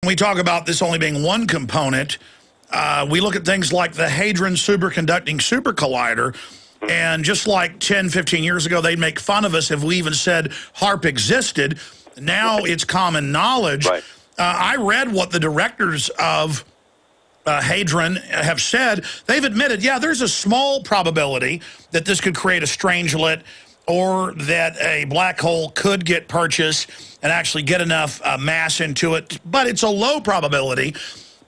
we talk about this only being one component, we look at things like the Hadron Superconducting Super Collider, and just like 10, 15 years ago, they'd make fun of us if we even said HAARP existed. Now it's common knowledge. Right. I read what the directors of Hadron have said. They've admitted, yeah, there's a small probability that this could create a strangelet or that a black hole could get purchased and actually get enough mass into it, but it's a low probability.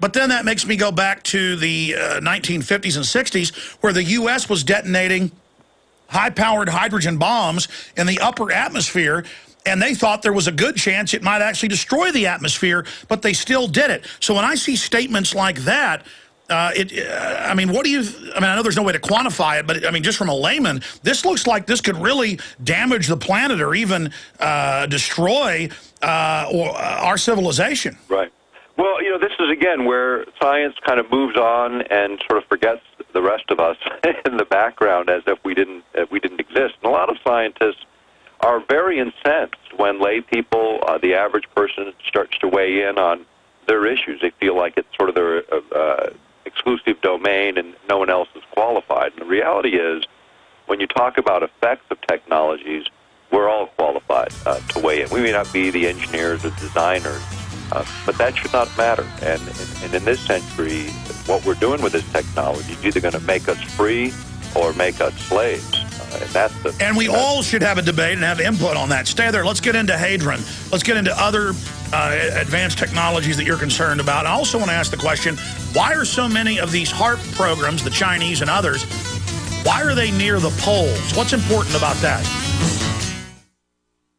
But then that makes me go back to the 1950s and 60s, where the U.S. was detonating high-powered hydrogen bombs in the upper atmosphere, and they thought there was a good chance it might actually destroy the atmosphere, but they still did it. So when I see statements like that, I mean, what do you, I mean, I know there's no way to quantify it, but I mean, just from a layman, this looks like this could really damage the planet or even destroy our civilization. Right. Well, you know, this is, again, where science kind of moves on and sort of forgets the rest of us in the background as if we didn't exist. And a lot of scientists are very incensed when lay people, the average person, starts to weigh in on their issues. They feel like it's sort of their exclusive domain and no one else is qualified. And the reality is, when you talk about effects of technologies, we're all qualified to weigh in. We may not be the engineers or designers, but that should not matter. And in this century, what we're doing with this technology is either going to make us free or make us slaves. And we all should have a debate and have input on that. Stay there. Let's get into Hadron. Let's get into other advanced technologies that you're concerned about. I also want to ask the question, why are so many of these HAARP programs, the Chinese and others, why are they near the poles? What's important about that?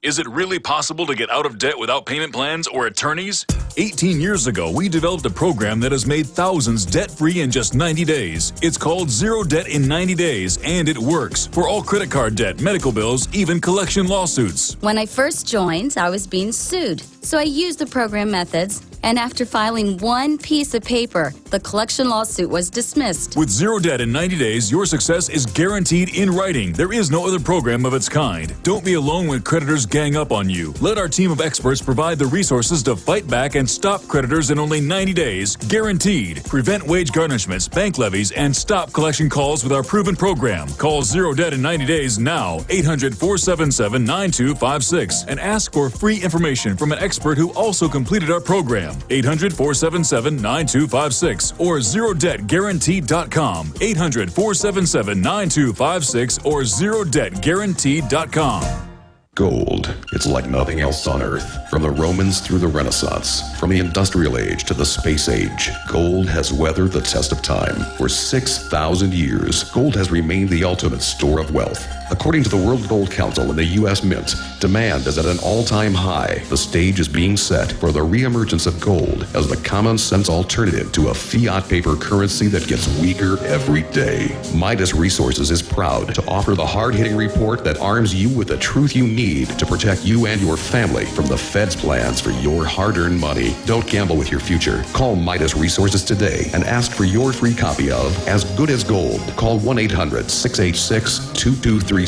Is it really possible to get out of debt without payment plans or attorneys? 18 years ago, we developed a program that has made thousands debt-free in just 90 days. It's called Zero Debt in 90 Days, and it works for all credit card debt, medical bills, even collection lawsuits. When I first joined, I was being sued. So I used the program methods, and after filing one piece of paper, the collection lawsuit was dismissed. With Zero Debt in 90 days, your success is guaranteed in writing. There is no other program of its kind. Don't be alone when creditors gang up on you. Let our team of experts provide the resources to fight back and stop creditors in only 90 days, guaranteed. Prevent wage garnishments, bank levies, and stop collection calls with our proven program. Call Zero Debt in 90 days now, 800-477-9256, and ask for free information from an expert who also completed our program. 800-477-9256 or ZeroDebtGuaranteed.com. 800-477-9256 or ZeroDebtGuaranteed.com. Gold. It's like nothing else on Earth. From the Romans through the Renaissance, from the Industrial Age to the Space Age, gold has weathered the test of time. For 6,000 years, gold has remained the ultimate store of wealth. According to the World Gold Council and the U.S. Mint, demand is at an all-time high. The stage is being set for the reemergence of gold as the common-sense alternative to a fiat paper currency that gets weaker every day. Midas Resources is proud to offer the hard-hitting report that arms you with the truth you need to protect you and your family from the Fed's plans for your hard-earned money. Don't gamble with your future. Call Midas Resources today and ask for your free copy of As Good as Gold. Call 1-800-686-2237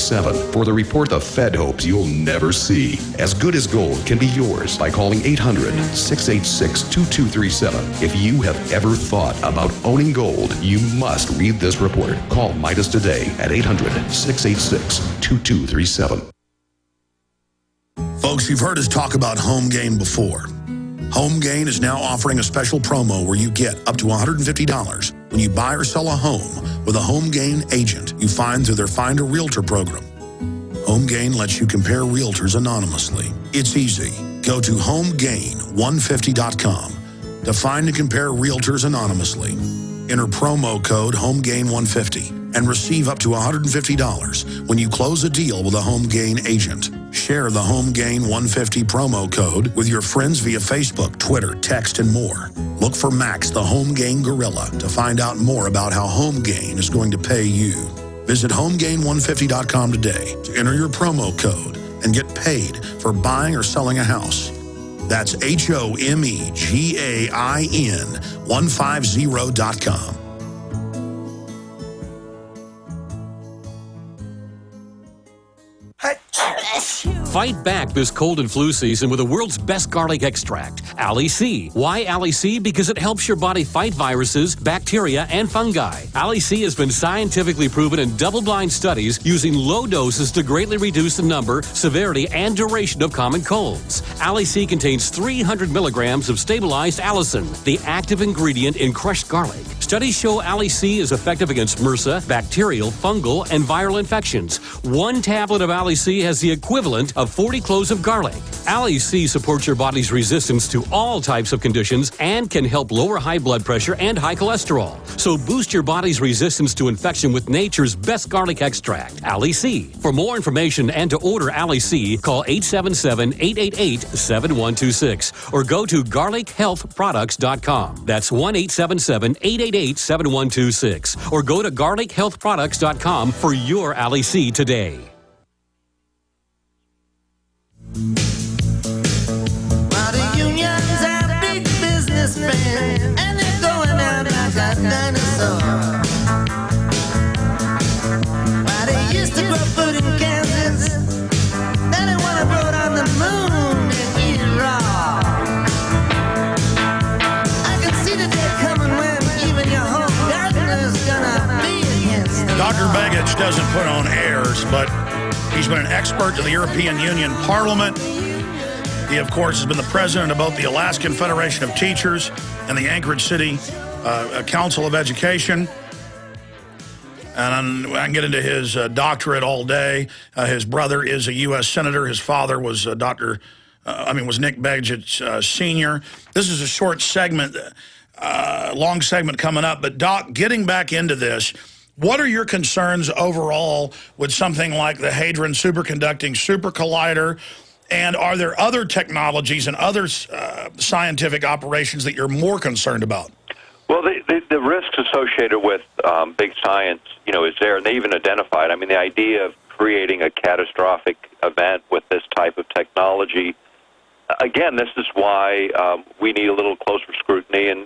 for the report the Fed hopes you'll never see. As Good as Gold can be yours by calling 800-686-2237. If you have ever thought about owning gold, you must read this report. Call Midas today at 800-686-2237. Folks, you've heard us talk about HomeGain before. HomeGain is now offering a special promo where you get up to $150 when you buy or sell a home with a HomeGain agent you find through their Find a Realtor program. HomeGain lets you compare realtors anonymously. It's easy. Go to HomeGain150.com to find and compare realtors anonymously. Enter promo code HomeGain150 and receive up to $150 when you close a deal with a HomeGain agent. Share the HomeGain150 promo code with your friends via Facebook, Twitter, text, and more. Look for Max, the HomeGain Gorilla, to find out more about how HomeGain is going to pay you. Visit HomeGain150.com today to enter your promo code and get paid for buying or selling a house. That's HomeGain150.com. Fight back this cold and flu season with the world's best garlic extract, Ali C. Why Ali C? Because it helps your body fight viruses, bacteria, and fungi. Ali C has been scientifically proven in double-blind studies using low doses to greatly reduce the number, severity, and duration of common colds. Ali C contains 300 milligrams of stabilized allicin, the active ingredient in crushed garlic. Studies show Ali C is effective against MRSA, bacterial, fungal, and viral infections. One tablet of Ali C has the equivalent of 40 cloves of garlic. Ali C supports your body's resistance to all types of conditions and can help lower high blood pressure and high cholesterol. So boost your body's resistance to infection with nature's best garlic extract, Ali C. For more information and to order Ali C, call 877-888-7126 or go to garlichealthproducts.com. That's 1-877-888-7126 or go to garlichealthproducts.com for your Ali C today. Well, the unions are big businessmen, and they're going out like a dinosaur. Well, they used to grow food in Kansas, then they want to grow it on the moon and eat it raw. I can see the day coming when even your home gardener's gonna be against the Dr. law. Begich doesn't put on airs, but he's been an expert to the European Union Parliament. He, of course, has been the president of both the Alaskan Federation of Teachers and the Anchorage City Council of Education. And I can get into his doctorate all day. His brother is a U.S. Senator. His father was was Nick Begich Sr. This is a short segment, long segment coming up. But, Doc, getting back into this, what are your concerns overall with something like the Hadron Superconducting Super Collider? And are there other technologies and other scientific operations that you're more concerned about? Well, the risks associated with big science, is there, and they even identified. I mean, the idea of creating a catastrophic event with this type of technology, again, this is why we need a little closer scrutiny, and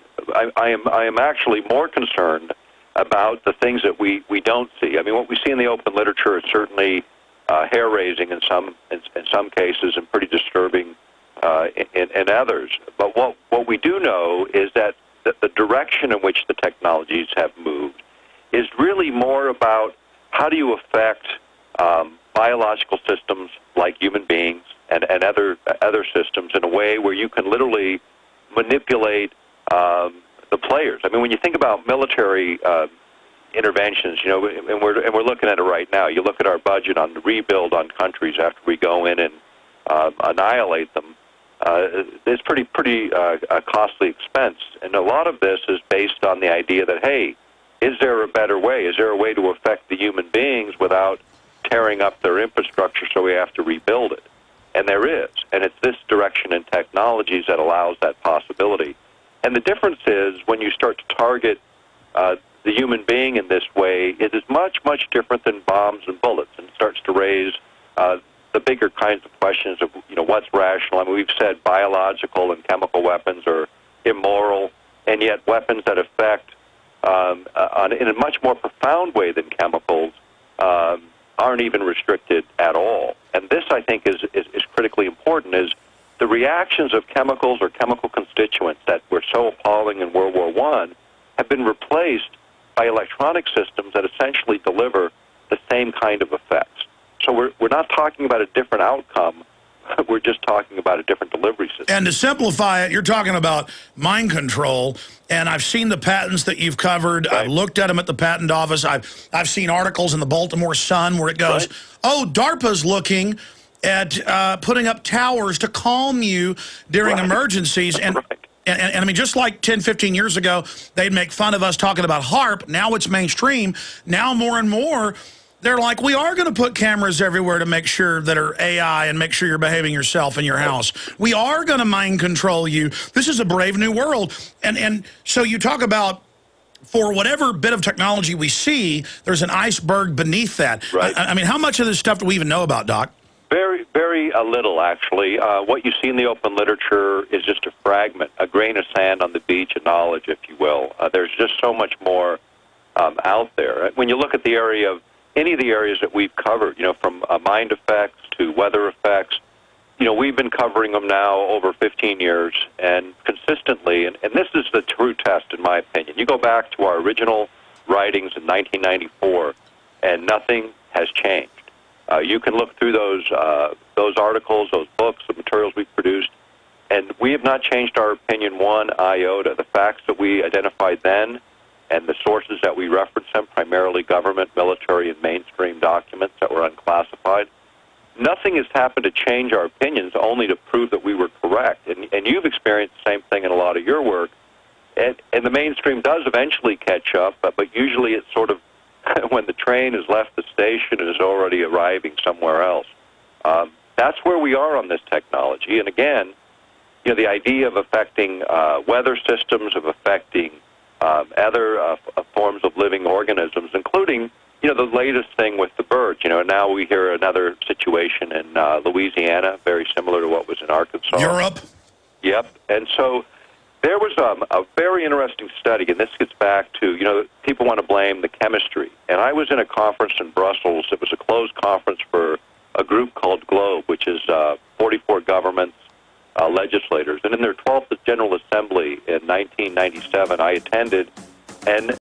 I am actually more concerned about the things that we don't see. I mean, what we see in the open literature is certainly hair-raising in some cases and pretty disturbing in others. But what we do know is that the direction in which the technologies have moved is really more about how do you affect biological systems like human beings and other systems in a way where you can literally manipulate the players. I mean, when you think about military interventions, and we're looking at it right now. You look at our budget on the rebuild on countries after we go in and annihilate them. It's pretty costly expense, and a lot of this is based on the idea that, hey, is there a better way? Is there a way to affect the human beings without tearing up their infrastructure so we have to rebuild it? And there is, and it's this direction in technologies that allows that possibility. And the difference is when you start to target the human being in this way, it is much, much different than bombs and bullets, and starts to raise the bigger kinds of questions of, what's rational. I mean, we've said biological and chemical weapons are immoral, and yet weapons that affect in a much more profound way than chemicals aren't even restricted at all. And this, I think, is critically important, is the reactions of chemicals or chemical constituents that were so appalling in World War I have been replaced by electronic systems that essentially deliver the same kind of effects. So we're not talking about a different outcome. We're just talking about a different delivery system. And to simplify it, you're talking about mind control, and I've seen the patents that you've covered. Right. I've looked at them at the patent office. I've seen articles in the Baltimore Sun where it goes, Right. oh, DARPA's looking at putting up towers to calm you during Right. emergencies. And, Right. and I mean, just like 10, 15 years ago, they'd make fun of us talking about HAARP. Now it's mainstream. Now more and more, they're like, we are going to put cameras everywhere to make sure that are AI and make sure you're behaving yourself in your house. We are going to mind control you. This is a brave new world. And so you talk about, for whatever bit of technology we see, there's an iceberg beneath that. Right. I mean, how much of this stuff do we even know about, Doc? Very, very little, actually. What you see in the open literature is just a fragment, a grain of sand on the beach of knowledge, if you will. There's just so much more out there. When you look at the area of any of the areas that we've covered, from mind effects to weather effects. We've been covering them now over 15 years and consistently, and this is the true test, in my opinion. You go back to our original writings in 1994, and nothing has changed. You can look through those articles, those books, the materials we've produced, and we have not changed our opinion one iota. The facts that we identified then and the sources that we referenced them, primarily government, military, and mainstream documents that were unclassified, nothing has happened to change our opinions, only to prove that we were correct. And you've experienced the same thing in a lot of your work. And the mainstream does eventually catch up, but usually it's sort of when the train has left the station and is already arriving somewhere else. That's where we are on this technology. And again, the idea of affecting weather systems, of affecting other forms of living organisms, including the latest thing with the birds. Now we hear another situation in Louisiana, very similar to what was in Arkansas. Europe. Yep. And so there was a very interesting study, and this gets back to, people want to blame the chemistry. And I was in a conference in Brussels. It was a closed conference for a group called GLOBE, which is 44 governments, legislators. And in their 12th General Assembly in 1997, I attended, and